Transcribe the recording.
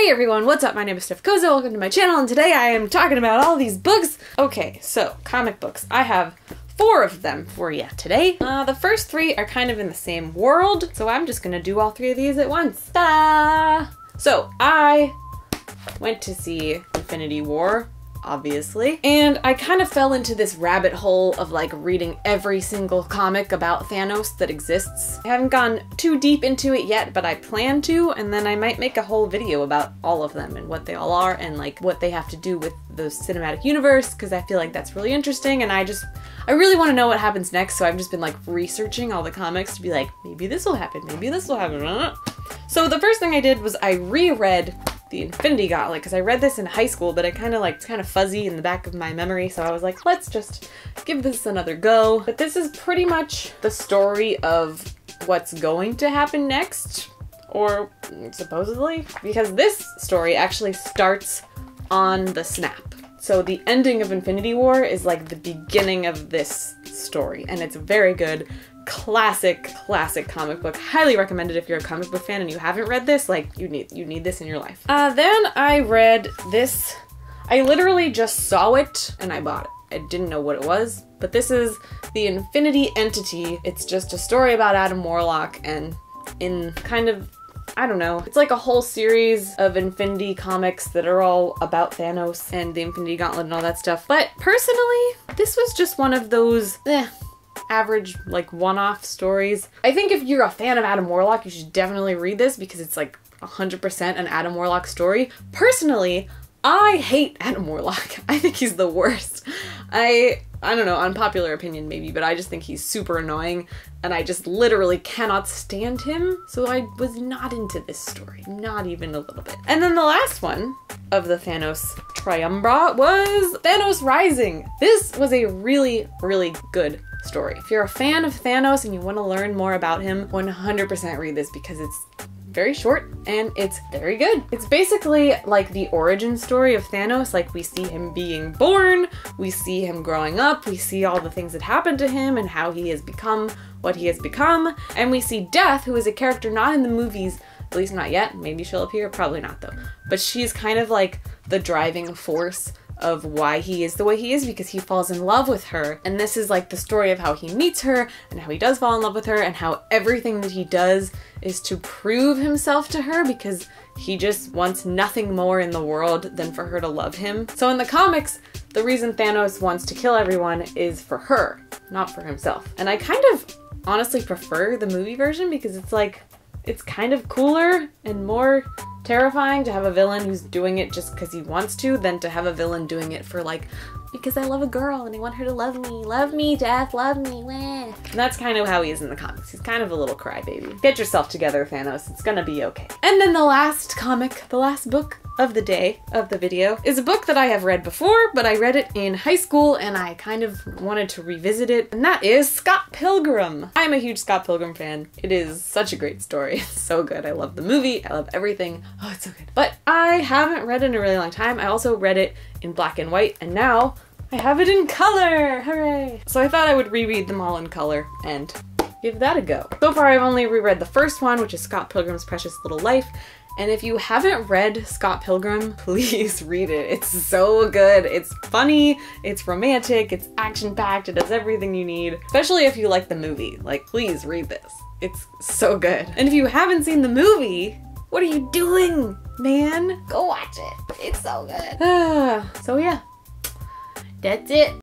Hey everyone, what's up? My name is Steph Koza, welcome to my channel, and today I am talking about all these books. Okay, so comic books. I have 4 of them for you today. The first 3 are kind of in the same world, so I'm just gonna do all 3 of these at once. Ta-da! So I went to see Infinity War, obviously, and I kind of fell into this rabbit hole of like reading every single comic about Thanos that exists. I haven't gone too deep into it yet, but I plan to, and then I might make a whole video about all of them and what they all are and like what they have to do with the cinematic universe, because I feel like that's really interesting, and I really want to know what happens next, so I've just been like researching all the comics to be like, maybe this will happen, maybe this will happen. So the first thing I did was I reread the Infinity Gauntlet, because I read this in high school, but it's kind of fuzzy in the back of my memory, so I was like, let's just give this another go. But this is pretty much the story of what's going to happen next, or supposedly, because this story actually starts on the snap. So the ending of Infinity War is like the beginning of this story, and it's very good. Classic comic book. Highly recommended if you're a comic book fan and you haven't read this. Like, you need this in your life. Then I read this. I literally just saw it and I bought it. I didn't know what it was, but this is The Infinity Entity. It's just a story about Adam Warlock, and in kind of, I don't know, it's like a whole series of Infinity comics that are all about Thanos and the Infinity Gauntlet and all that stuff. But personally, this was just one of those average, like, one-off stories. I think if you're a fan of Adam Warlock, you should definitely read this because it's like 100% an Adam Warlock story. Personally, I hate Adam Warlock. I think he's the worst. I don't know, unpopular opinion maybe, but I just think he's super annoying, and I just literally cannot stand him, so I was not into this story. Not even a little bit. And then the last one of the Thanos triumvirate was Thanos Rising. This was a really good story. If you're a fan of Thanos and you want to learn more about him, 100% read this because it's very short and it's very good. It's basically like the origin story of Thanos. Like, we see him being born, we see him growing up, we see all the things that happened to him and how he has become what he has become, and we see Death, who is a character not in the movies, at least not yet. Maybe she'll appear, probably not though. But she's kind of like the driving force of why he is the way he is, because he falls in love with her. And this is like the story of how he meets her and how he does fall in love with her and how everything that he does is to prove himself to her, because he just wants nothing more in the world than for her to love him. So in the comics, the reason Thanos wants to kill everyone is for her, not for himself. And I kind of honestly prefer the movie version because it's like, it's kind of cooler and more terrifying to have a villain who's doing it just because he wants to than to have a villain doing it for like, because I love a girl and I want her to love me. Love me, Death, love me, wah. And that's kind of how he is in the comics. He's kind of a little crybaby. Get yourself together, Thanos. It's gonna be okay. And then the last comic, the last book of the day, of the video, is a book that I have read before, but I read it in high school and I kind of wanted to revisit it, and that is Scott Pilgrim. I'm a huge Scott Pilgrim fan. It is such a great story. It's so good. I love the movie. I love everything. Oh, it's so good. But I haven't read it in a really long time. I also read it in black and white, and now I have it in color. Hooray! So I thought I would reread them all in color and give that a go. So far I've only reread the first one, which is Scott Pilgrim's Precious Little Life. And if you haven't read Scott Pilgrim, please read it. It's so good. It's funny, it's romantic, it's action-packed, it does everything you need. Especially if you like the movie. Like, please read this. It's so good. And if you haven't seen the movie, what are you doing, man? Go watch it. It's so good. So yeah, that's it.